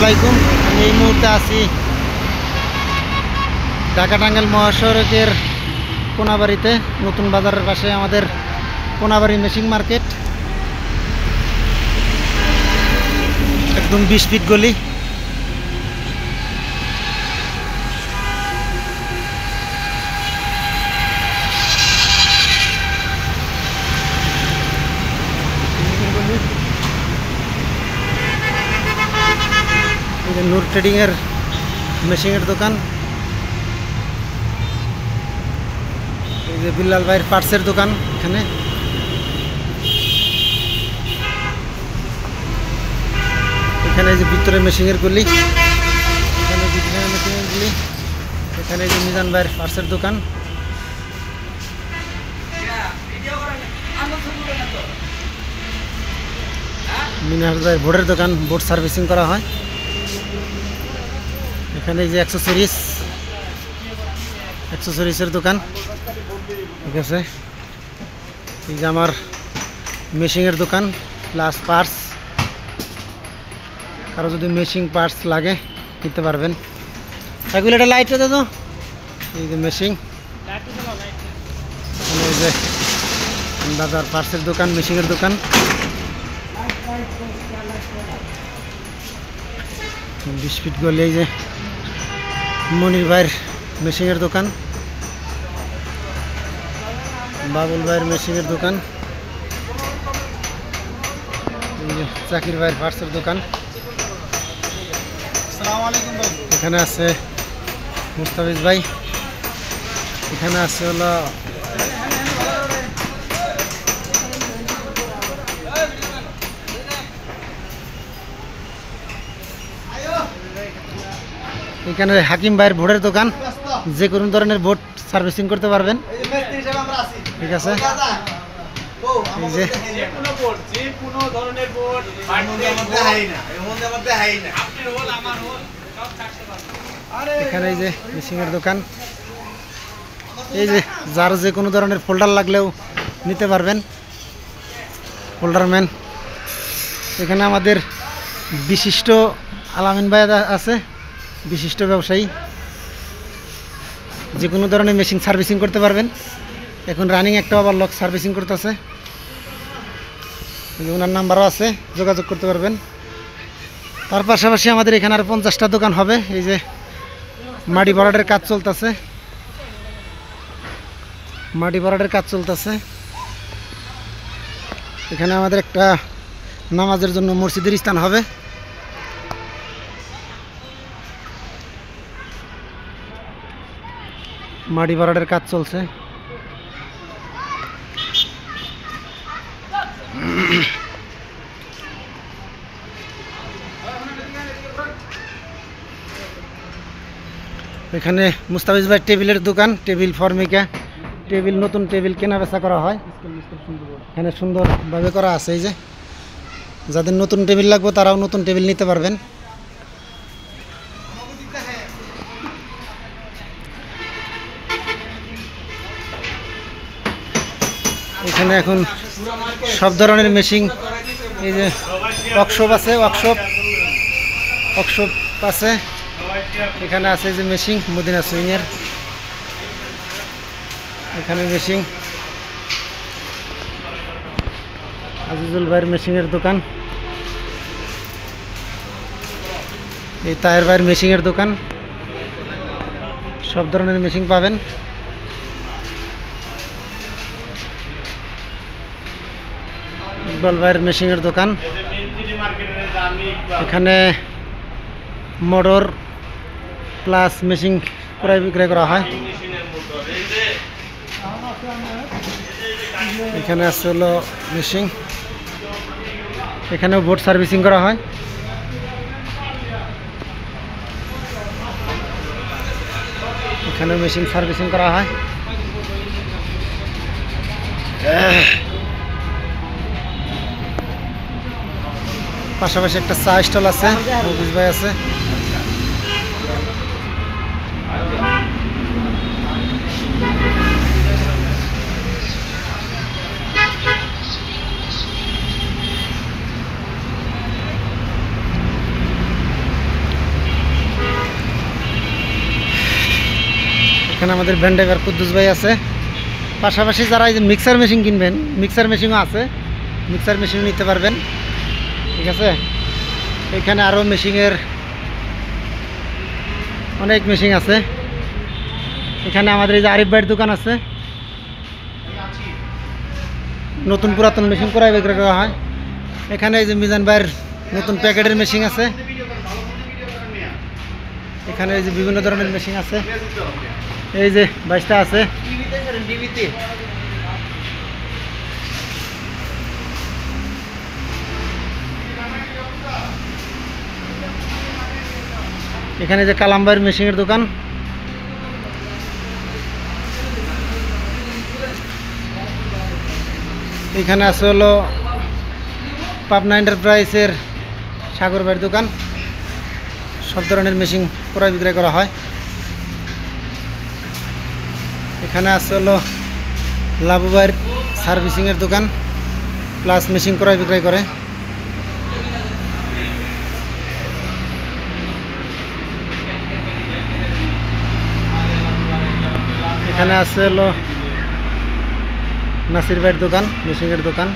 আলাইকুম। আমি এই মুহূর্তে আছি ঢাকা টাঙ্গাইল মহাসড়কের কোনাবাড়িতে, নতুন বাজারের পাশে আমাদের কোনাবাড়ি মেশিং মার্কেট। একদম 20 ফিট গলি। নূর ট্রেডিং এর মেশিনের দোকান, এই যে বিল্লাল ভাইয়ের পার্টসের দোকান। এখানে যে ভিতরে মেশিনের গুলি, এখানে ভিতরে মেশিনের গুলি, এখানে যে মিজান ভাইয়ের পার্টসের দোকান। মিনাজ ভাইয়ের বোর্ডের দোকান, বোর্ড সার্ভিসিং করা হয়। এখানে যে অ্যাক্সেসরিজের দোকান, ঠিক আছে। এই যে আমার মেশিনের দোকান প্লাস পার্টস, কারো যদি মেশিং পার্টস লাগে নিতে পারবেন। এগুলো একটা লাইট দাদা, এই যে মেশিং, এই যে দাদার পার্টসের দোকান, মেশিনের দোকান। বিস্কিট গলি, এই যে মনির ভাইয়ের মেশিনের দোকান, বাবুল ভাইয়ের মেশিনের দোকান, এই যে জাকির ভাইয়ের পার্টসের দোকান। এখানে আছে মুস্তাফিজ ভাই, এখানে আছে হলো এখানে হাকিম ভাইয়ের বোর্ডের দোকান, যে কোনো ধরনের বোর্ড সার্ভিসিং করতে পারবেন, ঠিক আছে। এই যে এখানে এই যে মেশিনের দোকান, এই যে যার যে কোনো ধরনের ফোল্ডার লাগলেও নিতে পারবেন, ফোল্ডার ম্যান। এখানে আমাদের বিশিষ্ট আলামিন ভাই আছে, বিশিষ্ট ব্যবসায়ী, যে কোনো ধরনের মেশিন সার্ভিসিং করতে পারবেন। এখন রানিং একটা ওভারলক সার্ভিসিং করতেছে, ওনার নাম্বারও আছে, যোগাযোগ করতে পারবেন। তার পাশাপাশি আমাদের এখানে আর 50টা দোকান হবে। এই যে মাটি ভরাটের কাজ চলতেছে, এখানে আমাদের একটা নামাজের জন্য মসজিদের স্থান হবে। মাটি ভরাটের কাজ চলছে। এখানে মুস্তাফিজ ভাই টেবিলের দোকান, টেবিল ফর্মিকা, টেবিল, নতুন টেবিল কেনা বেচা করা হয়। এখানে সুন্দরভাবে করা আছে। এই যে যাদের নতুন টেবিল লাগবে তারাও নতুন টেবিল নিতে পারবেন। এখানে এখন সব ধরনের মেশিন, এই যে ওয়ার্কশপ আছে, ওয়ার্কশপ আছে। এখানে আছে যে মেশিন মদিনা সুইংয়ের, এখানে মেশিন আজিজুল ভাইয়ের মেশিনের দোকান, এই তায়ের ভাইয়ের মেশিনের দোকান, সব ধরনের মেশিন পাবেন। ইকবাল ভাইয়ের মেশিনের দোকান, এখানে মোটর প্লাস মেশিন ক্রয় বিক্রয় করা হয়। এখানে আছে হলো মেশিন, এখানেও বোর্ড সার্ভিসিং করা হয়। এখানে মেশিন সার্ভিসিং করা হয়। পাশাপাশি একটা চা স্টল আছে, মুকেশ ভাই আছে। এখানে আমাদের ভ্যান ড্রাইভার কুদ্দুস ভাই আছে। পাশাপাশি যারা এই যে মিক্সার মেশিন কিনবেন, মিক্সার মেশিনও আছে, মিক্সার মেশিন নিতে পারবেন। ঠিক আছে, এখানে আরও মেশিনের অনেক মেশিন আছে। এখানে আমাদের এই যে আরিফ ভাইয়ের দোকান আছে, নতুন পুরাতন মেশিন ক্রয় বিক্রয় করা হয়। এখানে এই যে মিজান ভাইয়ের নতুন প্যাকেটের মেশিন আছে। এখানে এই যে বিভিন্ন ধরনের মেশিন আছে, এই যে 22টা আছে। এখানে যে কালাম ভাইয়ের মেশিনের দোকান। এখানে আছে হলো পাবনা এন্টারপ্রাইজের সাগর ভাইয়ের দোকান। সব ধরনের মেশিন ক্রয় বিক্রয় করা হয়। এখানে আছে হলো লাবু ভাইয়ের সার্ভিসিংয়ের দোকান, প্লাস মেশিন ক্রয় বিক্রয় করে। এখানে আছে হলো নাসির ভাইয়ের দোকান, মেশিনের দোকান।